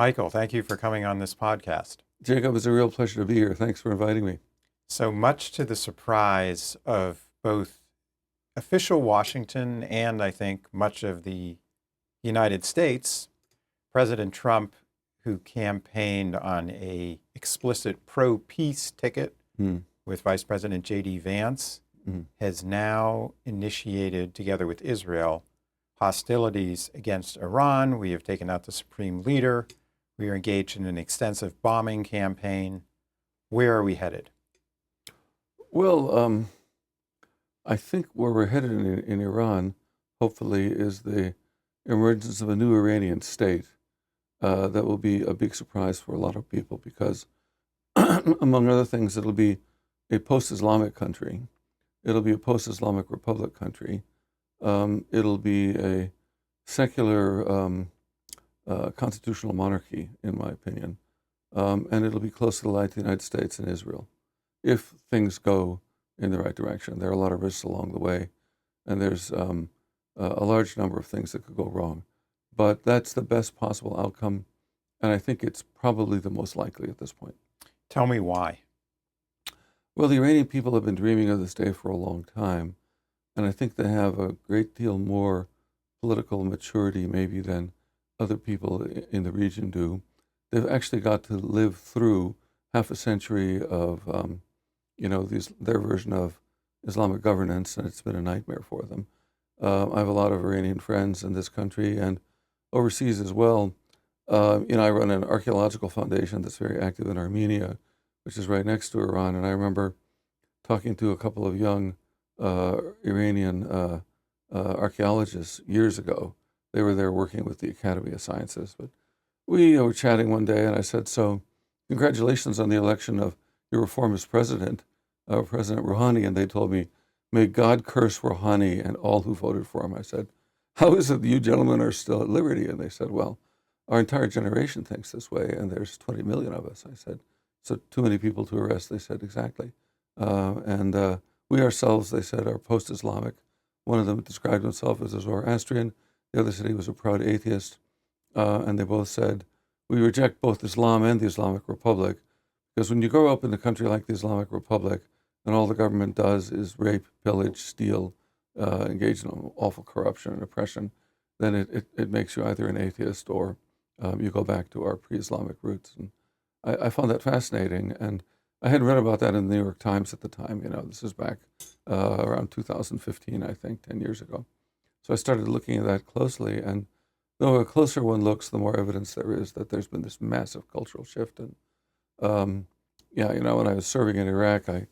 Michael, thank you for coming on this podcast. Jacob, it's a real pleasure to be here. Thanks for inviting me. So much to the surprise of both official Washington and I think much of the United States, President Trump, who campaigned on a explicit pro-peace ticket with Vice President J.D. Vance, has now initiated, together with Israel, hostilities against Iran. We have taken out the supreme leader. We are engaged in an extensive bombing campaign. Where are we headed? Well, I think where we're headed in Iran, hopefully, is the emergence of a new Iranian state that will be a big surprise for a lot of people because, among other things, it'll be a post-Islamic country. It'll be a post-Islamic Republic country. It'll be a secular constitutional monarchy, in my opinion. And it'll be closely allied to the United States and Israel if things go in the right direction. There are a lot of risks along the way, and there's a large number of things that could go wrong. But that's the best possible outcome, and I think it's probably the most likely at this point. Tell me why. Well, the Iranian people have been dreaming of this day for a long time, and I think they have a great deal more political maturity maybe than other people in the region do. They've actually got to live through half a century of, their version of Islamic governance, and it's been a nightmare for them. I have a lot of Iranian friends in this country and overseas as well. I run an archaeological foundation that's very active in Armenia, which is right next to Iran, and I remember talking to a couple of young Iranian archaeologists years ago. They were there working with the Academy of Sciences. But we were chatting one day, and I said, so congratulations on the election of your reformist president, President Rouhani. And they told me, may God curse Rouhani and all who voted for him. I said, how is it that you gentlemen are still at liberty? And they said, well, our entire generation thinks this way, and there's 20 million of us. I said, so too many people to arrest? They said, exactly. And we ourselves, they said, are post-Islamic. One of them described himself as a Zoroastrian. The other said he was a proud atheist. And they both said, we reject both Islam and the Islamic Republic, because when you grow up in a country like the Islamic Republic, and all the government does is rape, pillage, steal, engage in awful corruption and oppression, then it makes you either an atheist or you go back to our pre-Islamic roots. And I found that fascinating. And I had read about that in the New York Times at the time. This is back around 2015, I think, 10 years ago. So I started looking at that closely, and the closer one looks, the more evidence there is that there's been this massive cultural shift. And when I was serving in Iraq, I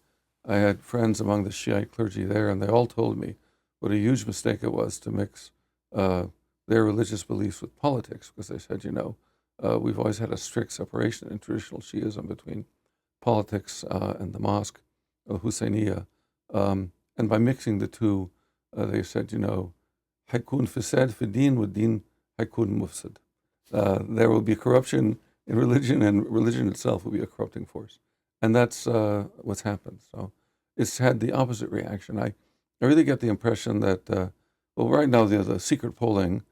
had friends among the Shiite clergy there, and they all told me what a huge mistake it was to mix their religious beliefs with politics, because they said, we've always had a strict separation in traditional Shiism between politics and the mosque, Husseiniya. And by mixing the two, they said, haykun fasad fi din wa din haykun mufsid. There will be corruption in religion, and religion itself will be a corrupting force. And that's what's happened. So it's had the opposite reaction. I really get the impression that, right now the secret polling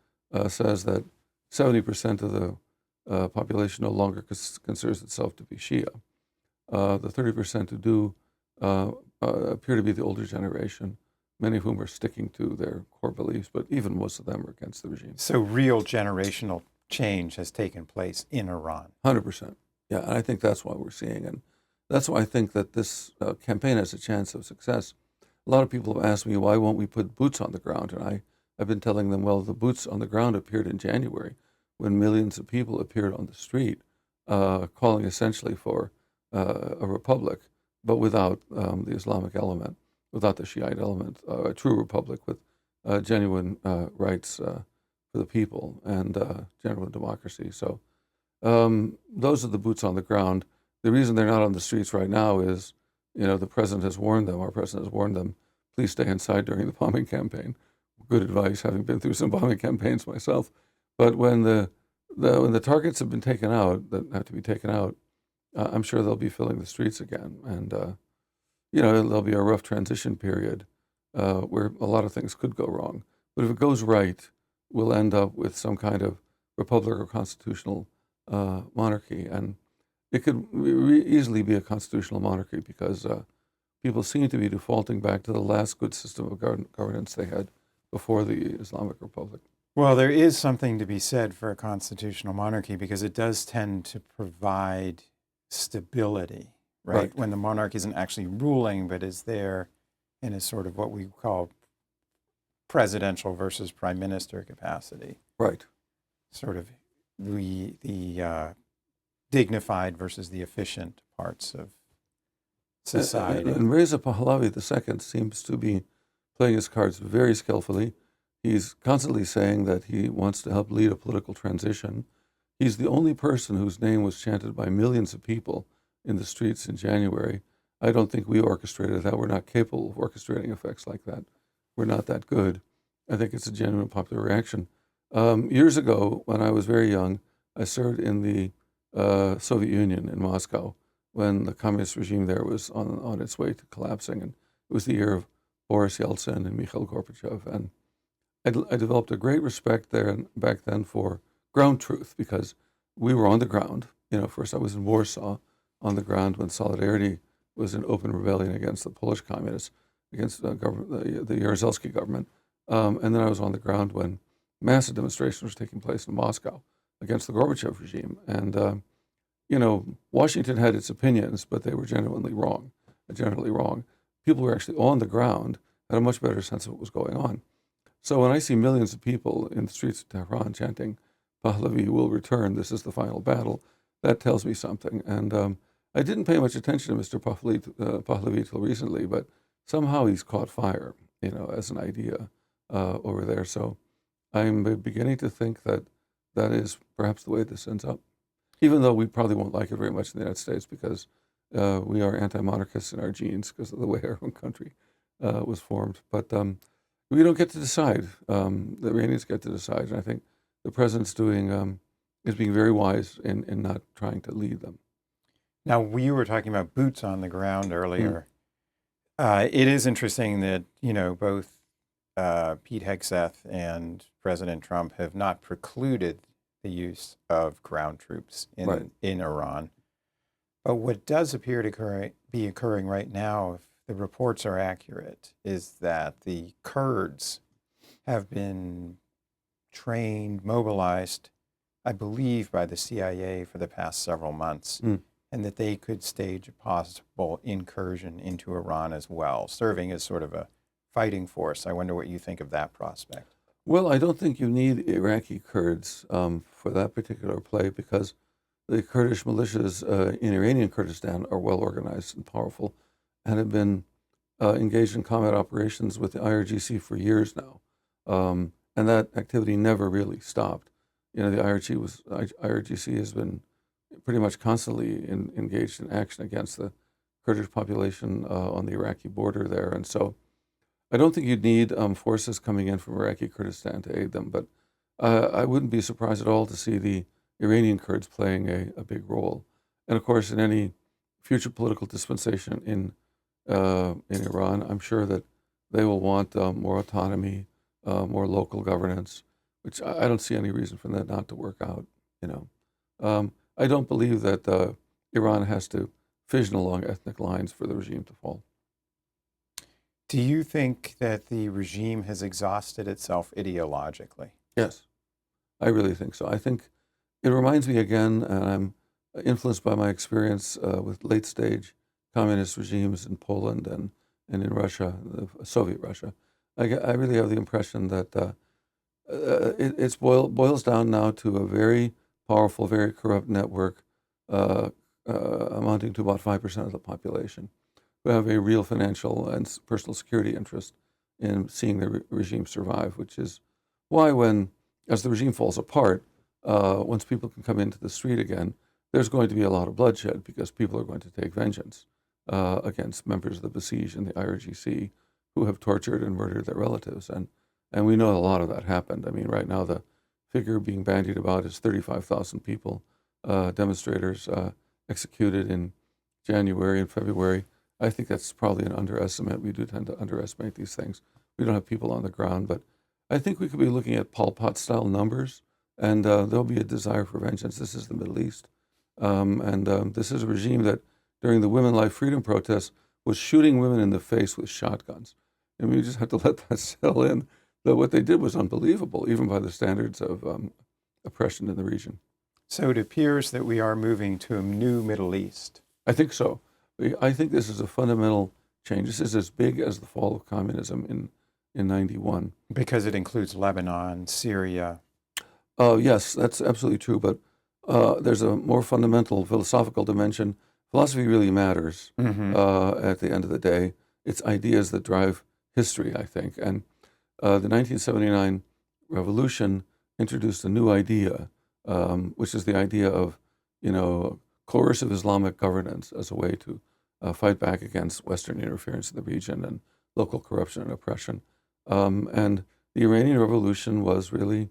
says that 70% of the population no longer considers itself to be Shia. The 30% who do appear to be the older generation, many of whom are sticking to their core beliefs, but even most of them are against the regime. So real generational change has taken place in Iran. 100%. Yeah, and I think that's what we're seeing. And that's why I think that this campaign has a chance of success. A lot of people have asked me, why won't we put boots on the ground? And I've been telling them, well, the boots on the ground appeared in January when millions of people appeared on the street calling essentially for a republic, but without the Islamic element, without the Shiite element, a true republic with genuine rights for the people and genuine democracy. So those are the boots on the ground. The reason they're not on the streets right now is, the president has warned them, our president has warned them, please stay inside during the bombing campaign. Good advice, having been through some bombing campaigns myself. But when the targets have been taken out, that have to be taken out, I'm sure they'll be filling the streets again. And, there'll be a rough transition period where a lot of things could go wrong. But if it goes right, we'll end up with some kind of republic or constitutional monarchy, and it could easily be a constitutional monarchy because people seem to be defaulting back to the last good system of governance they had before the Islamic Republic. Well, there is something to be said for a constitutional monarchy because it does tend to provide stability, right? When the monarch isn't actually ruling, but is there in a sort of what we call presidential versus prime minister capacity. Right. Sort of the dignified versus the efficient parts of society. And Reza Pahlavi II seems to be playing his cards very skillfully. He's constantly saying that he wants to help lead a political transition. He's the only person whose name was chanted by millions of people in the streets in January. I don't think we orchestrated that. We're not capable of orchestrating effects like that. We're not that good. I think it's a genuine popular reaction. Years ago, when I was very young, I served in the Soviet Union in Moscow when the communist regime there was on its way to collapsing. And it was the year of Boris Yeltsin and Mikhail Gorbachev. And I developed a great respect there back then for ground truth because we were on the ground. First I was in Warsaw on the ground when Solidarity was in open rebellion against the Polish communists, against the government, the Jaruzelski government. And then I was on the ground when massive demonstrations were taking place in Moscow against the Gorbachev regime. And, Washington had its opinions, but they were generally wrong. People who were actually on the ground had a much better sense of what was going on. So when I see millions of people in the streets of Tehran chanting, Pahlavi will return, this is the final battle, that tells me something. And I didn't pay much attention to Mr. Pahlavi until recently, but somehow he's caught fire, as an idea over there. So I'm beginning to think that that is perhaps the way this ends up, even though we probably won't like it very much in the United States because we are anti-monarchists in our genes because of the way our own country was formed. But we don't get to decide. The Iranians get to decide, and I think the president's is being very wise in not trying to lead them. Now, we were talking about boots on the ground earlier. It is interesting that, both Pete Hegseth and President Trump have not precluded the use of ground troops in Iran. But what does appear to be occurring right now, if the reports are accurate, is that the Kurds have been trained, mobilized, I believe, by the CIA for the past several months, and that they could stage a possible incursion into Iran as well, serving as sort of a fighting force. I wonder what you think of that prospect. Well, I don't think you need Iraqi Kurds for that particular play because the Kurdish militias in Iranian Kurdistan are well organized and powerful and have been engaged in combat operations with the IRGC for years now. And that activity never really stopped. The IRGC has been pretty much constantly engaged in action against the Kurdish population on the Iraqi border there. And so I don't think you'd need forces coming in from Iraqi Kurdistan to aid them, but I wouldn't be surprised at all to see the Iranian Kurds playing a big role. And of course, in any future political dispensation in Iran, I'm sure that they will want more autonomy, more local governance, which I don't see any reason for that not to work out. I don't believe that Iran has to fission along ethnic lines for the regime to fall. Do you think that the regime has exhausted itself ideologically? Yes, I really think so. I think it reminds me again, and I'm influenced by my experience with late-stage communist regimes in Poland and in Russia, Soviet Russia. I really have the impression that it boils down now to a very powerful, very corrupt network amounting to about 5% of the population who have a real financial and personal security interest in seeing the regime survive, which is why as the regime falls apart, once people can come into the street again, there's going to be a lot of bloodshed because people are going to take vengeance against members of the Basij and the IRGC who have tortured and murdered their relatives. And we know a lot of that happened. I mean, right now the figure being bandied about is 35,000 people, demonstrators executed in January and February. I think that's probably an underestimate. We do tend to underestimate these things. We don't have people on the ground, but I think we could be looking at Pol Pot-style numbers and there'll be a desire for vengeance. This is the Middle East. This is a regime that, during the Women Life Freedom protests, was shooting women in the face with shotguns. And we just have to let that settle in, that what they did was unbelievable, even by the standards of oppression in the region. So it appears that we are moving to a new Middle East. I think so. I think this is a fundamental change. This is as big as the fall of communism in 91. Because it includes Lebanon, Syria. Yes, that's absolutely true. But there's a more fundamental philosophical dimension. Philosophy really matters at the end of the day. It's ideas that drive history, I think. And the 1979 revolution introduced a new idea, which is the idea of, coercive Islamic governance as a way to fight back against Western interference in the region and local corruption and oppression. And the Iranian Revolution was really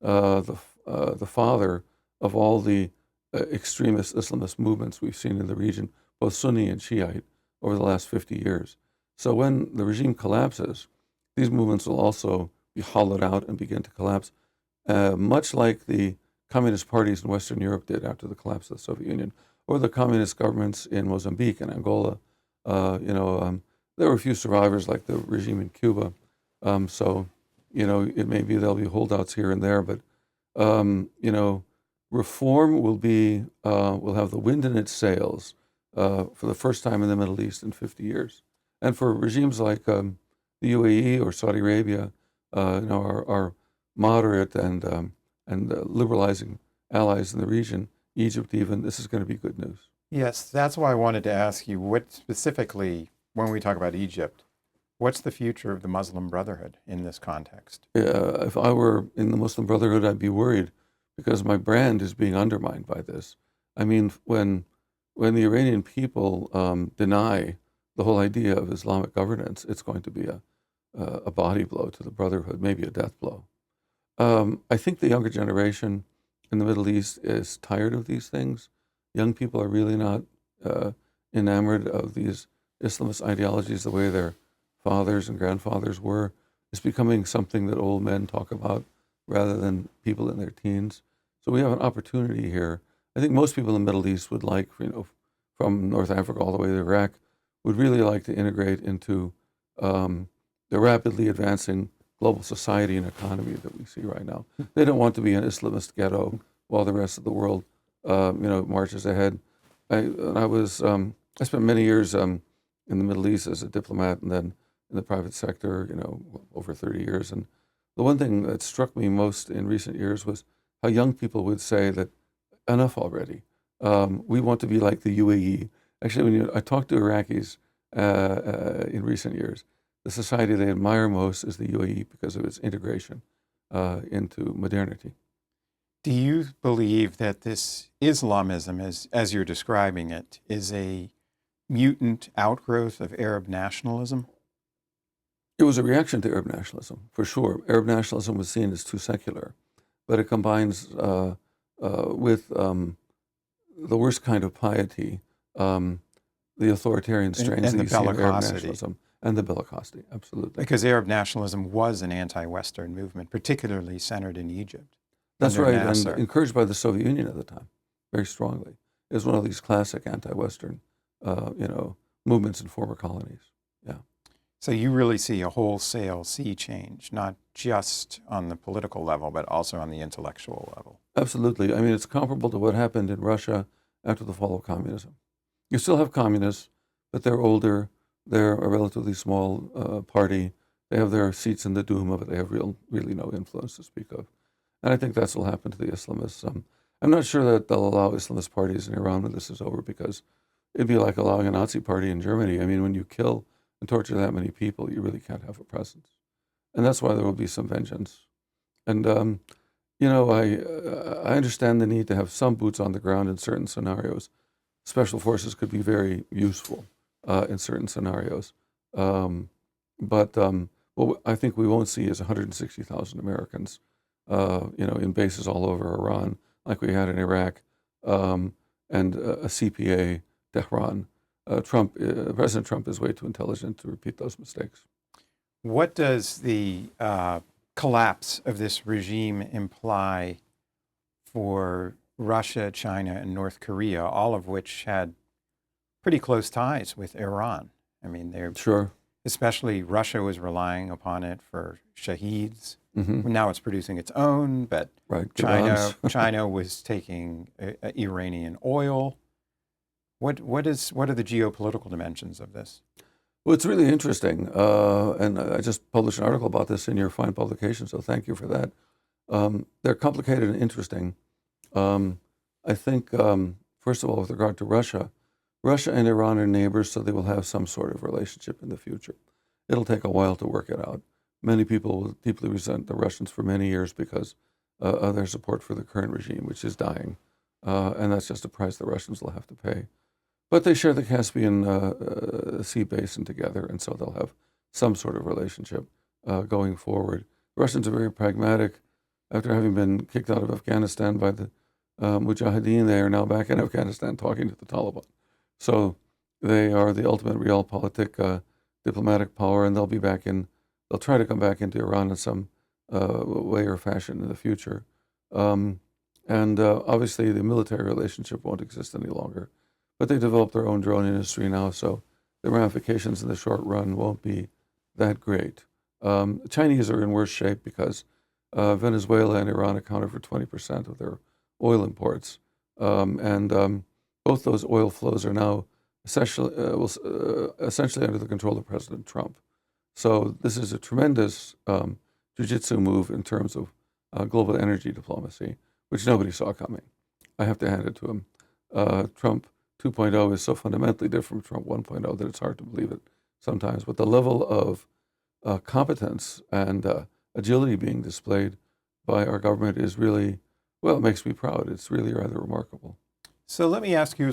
the father of all the extremist Islamist movements we've seen in the region, both Sunni and Shiite, over the last 50 years. So when the regime collapses, these movements will also be hollowed out and begin to collapse, much like the communist parties in Western Europe did after the collapse of the Soviet Union, or the communist governments in Mozambique and Angola. There were a few survivors, like the regime in Cuba. It may be there'll be holdouts here and there, but reform will have the wind in its sails for the first time in the Middle East in 50 years. And for regimes like the UAE or Saudi Arabia, are moderate and liberalizing allies in the region, Egypt even, this is going to be good news. Yes, that's why I wanted to ask you, what specifically, when we talk about Egypt, what's the future of the Muslim Brotherhood in this context? If I were in the Muslim Brotherhood, I'd be worried because my brand is being undermined by this. I mean, when the Iranian people deny the whole idea of Islamic governance, it's going to be a body blow to the Brotherhood, maybe a death blow. I think the younger generation in the Middle East is tired of these things. Young people are really not enamored of these Islamist ideologies the way their fathers and grandfathers were. It's becoming something that old men talk about rather than people in their teens. So we have an opportunity here. I think most people in the Middle East would like, from North Africa all the way to Iraq, would really like to integrate into the rapidly advancing global society and economy that we see right now. They don't want to be an Islamist ghetto while the rest of the world, marches ahead. I spent many years in the Middle East as a diplomat and then in the private sector, over 30 years. And the one thing that struck me most in recent years was how young people would say that enough already. We want to be like the UAE. Actually, I talked to Iraqis in recent years, the society they admire most is the UAE because of its integration into modernity. Do you believe that this Islamism, as you're describing it, is a mutant outgrowth of Arab nationalism? It was a reaction to Arab nationalism, for sure. Arab nationalism was seen as too secular, but it combines with the worst kind of piety, the authoritarian strains and that the you see in Arab bellicosity. nationalism, and the bellicosity, absolutely. Because Arab nationalism was an anti-Western movement, particularly centered in Egypt. That's under right, Nasser. and encouraged by the Soviet Union at the time, very strongly. It was one of these classic anti-Western, movements in former colonies. Yeah. So you really see a wholesale sea change, not just on the political level, but also on the intellectual level. Absolutely. I mean, it's comparable to what happened in Russia after the fall of communism. You still have communists, but they're older. They're a relatively small party. They have their seats in the Duma, but they have really no influence to speak of. And I think that's what will happen to the Islamists. I'm not sure that they'll allow Islamist parties in Iran when this is over, because it'd be like allowing a Nazi party in Germany. I mean, when you kill and torture that many people, you really can't have a presence. And that's why there will be some vengeance. And, I understand the need to have some boots on the ground in certain scenarios. Special forces could be very useful in certain scenarios. But what I think we won't see is 160,000 Americans, in bases all over Iran, like we had in Iraq, and a CPA, Tehran. President Trump is way too intelligent to repeat those mistakes. What does the collapse of this regime imply for Russia, China, and North Korea, all of which had pretty close ties with Iran. I mean, they're Sure. especially Russia was relying upon it for shaheeds. Hmm. Now it's producing its own, but Right. China was taking Iranian oil. What are the geopolitical dimensions of this? Well, it's really interesting, and I just published an article about this in your fine publication, so thank you for that. They're complicated and interesting. I think, first of all, with regard to Russia, Russia and Iran are neighbors, so they will have some sort of relationship in the future. It'll take a while to work it out. Many people will deeply resent the Russians for many years because of their support for the current regime, which is dying, and that's just a price the Russians will have to pay. But they share the Caspian Sea basin together, and so they'll have some sort of relationship going forward. Russians are very pragmatic. After having been kicked out of Afghanistan by the Mujahideen, they are now back in Afghanistan talking to the Taliban. So they are the ultimate realpolitik diplomatic power, and they'll try to come back into Iran in some way or fashion in the future. And obviously the military relationship won't exist any longer. But they developed their own drone industry now, so the ramifications in the short run won't be that great. The Chinese are in worse shape because Venezuela and Iran accounted for 20% of their oil imports. And both those oil flows are now essentially under the control of President Trump. So this is a tremendous jiu-jitsu move in terms of global energy diplomacy, which nobody saw coming. I have to hand it to him. Trump 2.0 is so fundamentally different from Trump 1.0 that it's hard to believe it sometimes. But the level of competence and agility being displayed by our government is really, well, it makes me proud. It's really rather remarkable. So let me ask you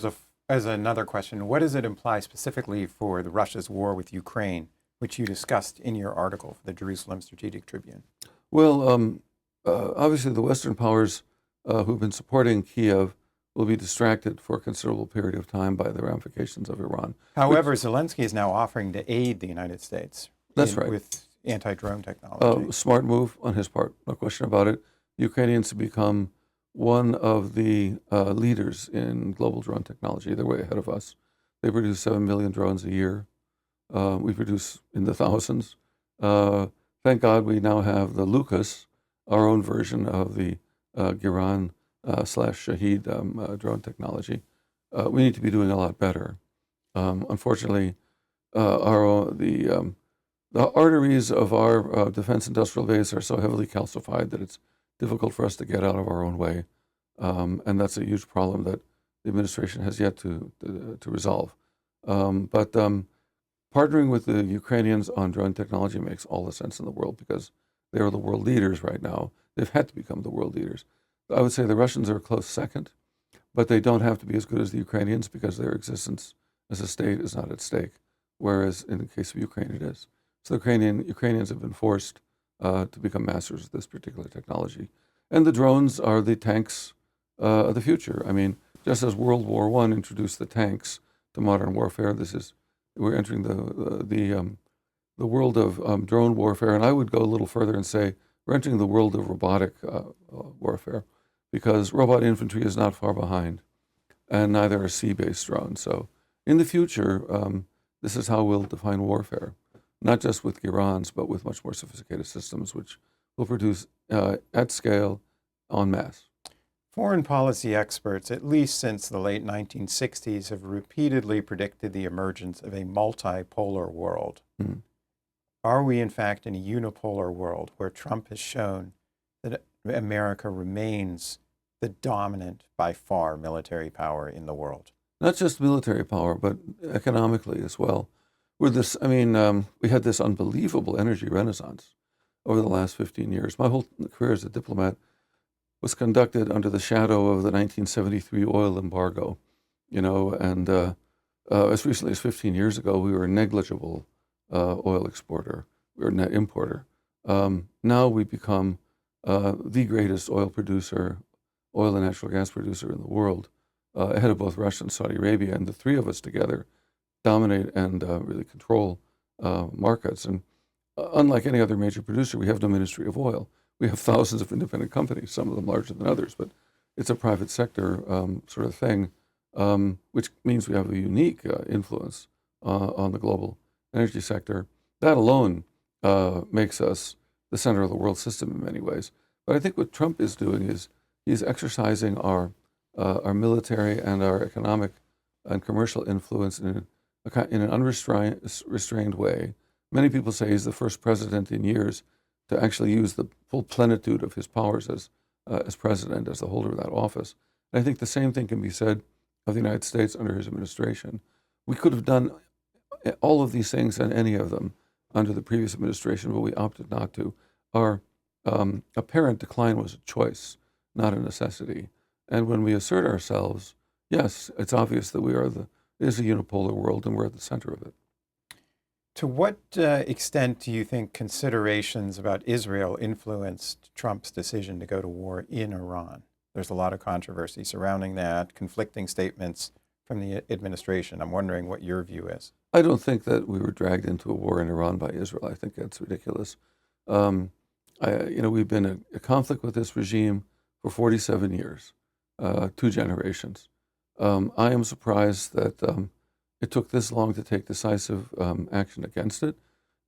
as another question, what does it imply specifically for the Russia's war with Ukraine, which you discussed in your article for the Jerusalem Strategic Tribune? Well, obviously the Western powers who've been supporting Kiev will be distracted for a considerable period of time by the ramifications of Iran. However, Zelensky is now offering to aid the United States with anti-drone technology. Smart move on his part, no question about it. The Ukrainians have become one of the leaders in global drone technology. They're way ahead of us. They produce 7 million drones a year. We produce in the thousands. Thank God we now have the Lucas, our own version of the Giran /Shaheed drone technology. We need to be doing a lot better. Unfortunately, the arteries of our defense industrial base are so heavily calcified that it's difficult for us to get out of our own way. And that's a huge problem that the administration has yet to resolve. But partnering with the Ukrainians on drone technology makes all the sense in the world because they are the world leaders right now. They've had to become the world leaders. I would say the Russians are a close second, but they don't have to be as good as the Ukrainians because their existence as a state is not at stake, whereas in the case of Ukraine it is. So the Ukrainians have been forced to become masters of this particular technology. And the drones are the tanks of the future. I mean, just as World War I introduced the tanks to modern warfare, we're entering the world of drone warfare. And I would go a little further and say we're entering the world of robotic warfare, because robot infantry is not far behind, and neither are sea-based drones. So in the future, this is how we'll define warfare, not just with Irans, but with much more sophisticated systems, which will produce at scale, en masse. Foreign policy experts, at least since the late 1960s, have repeatedly predicted the emergence of a multipolar world. Mm-hmm. Are we, in fact, in a unipolar world where Trump has shown that America remains the dominant, by far, military power in the world? Not just military power, but economically as well. We had this unbelievable energy renaissance over the last 15 years. My whole career as a diplomat was conducted under the shadow of the 1973 oil embargo, and as recently as 15 years ago, we were a negligible oil exporter. We were a net importer. Now we become the greatest oil and natural gas producer in the world, ahead of both Russia and Saudi Arabia. And the three of us together dominate and really control markets. And unlike any other major producer, we have no ministry of oil. We have thousands of independent companies, some of them larger than others, but it's a private sector sort of thing, which means we have a unique influence on the global energy sector. That alone makes us the center of the world system in many ways. But I think what Trump is doing is he's exercising our military and our economic and commercial influence in an unrestrained way. Many people say he's the first president in years to actually use the full plenitude of his powers as president, as the holder of that office. And I think the same thing can be said of the United States under his administration. We could have done all of these things and any of them under the previous administration, but we opted not to. Our apparent decline was a choice, not a necessity. And when we assert ourselves, yes, it's obvious that it is a unipolar world and we're at the center of it. To what extent do you think considerations about Israel influenced Trump's decision to go to war in Iran? There's a lot of controversy surrounding that, conflicting statements from the administration. I'm wondering what your view is. I don't think that we were dragged into a war in Iran by Israel. I think that's ridiculous. We've been in a conflict with this regime for 47 years, 2 generations. I am surprised that it took this long to take decisive action against it.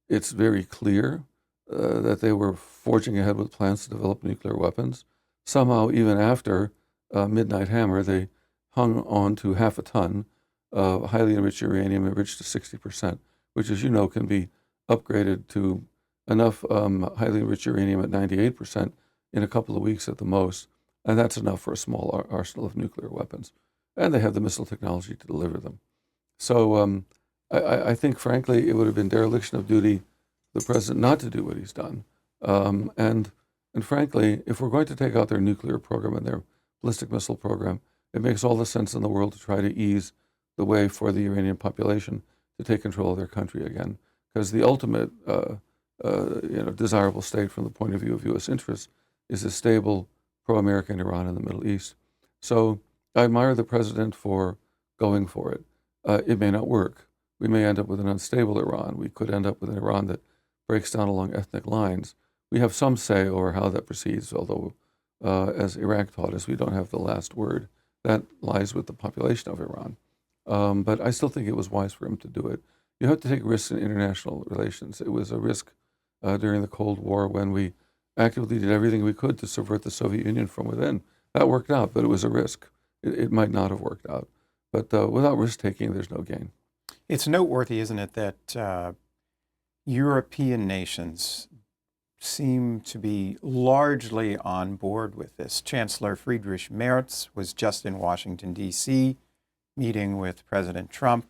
It's very clear that they were forging ahead with plans to develop nuclear weapons. Somehow, even after Midnight Hammer, they hung on to half a ton of highly enriched uranium enriched to 60%, which, as you know, can be upgraded to enough highly enriched uranium at 98% in a couple of weeks at the most. And that's enough for a small arsenal of nuclear weapons. And they have the missile technology to deliver them. So I think, frankly, it would have been dereliction of duty for the president not to do what he's done. And frankly, if we're going to take out their nuclear program and their ballistic missile program, it makes all the sense in the world to try to ease the way for the Iranian population to take control of their country again. Because the ultimate desirable state from the point of view of U.S. interests is a stable, pro-American Iran in the Middle East. So I admire the president for going for it. It may not work. We may end up with an unstable Iran. We could end up with an Iran that breaks down along ethnic lines. We have some say over how that proceeds, although, as Iraq taught us, we don't have the last word. That lies with the population of Iran. But I still think it was wise for him to do it. You have to take risks in international relations. It was a risk during the Cold War when we actively did everything we could to subvert the Soviet Union from within. That worked out, but it was a risk. It might not have worked out. But without risk-taking, there's no gain. It's noteworthy, isn't it, that European nations seem to be largely on board with this. Chancellor Friedrich Merz was just in Washington, D.C., meeting with President Trump,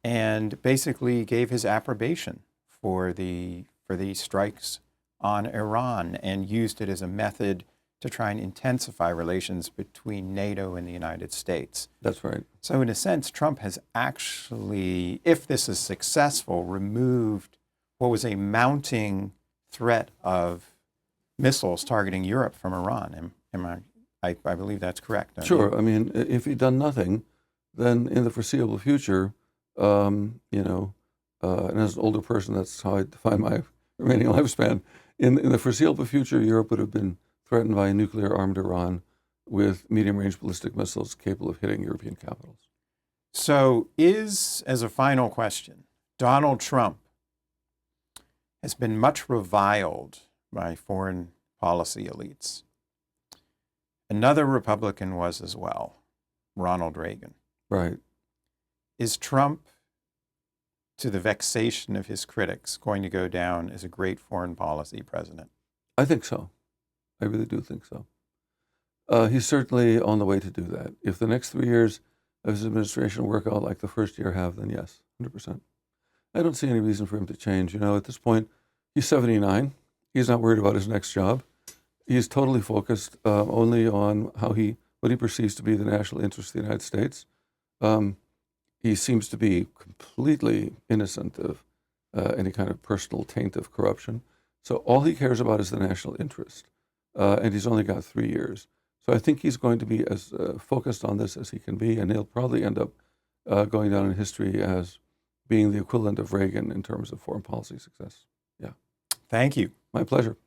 and basically gave his approbation for the strikes on Iran and used it as a method to try and intensify relations between NATO and the United States. That's right. So in a sense, Trump has actually, if this is successful, removed what was a mounting threat of missiles targeting Europe from Iran. I believe that's correct. Sure. I mean, if he'd done nothing, then in the foreseeable future, and as an older person, that's how I define my remaining lifespan. In the foreseeable future, Europe would have been threatened by a nuclear-armed Iran with medium-range ballistic missiles capable of hitting European capitals. So as a final question, Donald Trump has been much reviled by foreign policy elites. Another Republican was as well, Ronald Reagan. Right. Is Trump, to the vexation of his critics, going to go down as a great foreign policy president? I think so. I really do think so. He's certainly on the way to do that. If the next 3 years of his administration work out like the first year have, then yes, 100%. I don't see any reason for him to change. At this point, he's 79. He's not worried about his next job. He's totally focused only on what he perceives to be the national interest of the United States. He seems to be completely innocent of any kind of personal taint of corruption. So all he cares about is the national interest. And he's only got 3 years. So I think he's going to be as focused on this as he can be, and he'll probably end up going down in history as being the equivalent of Reagan in terms of foreign policy success. Yeah. Thank you. My pleasure.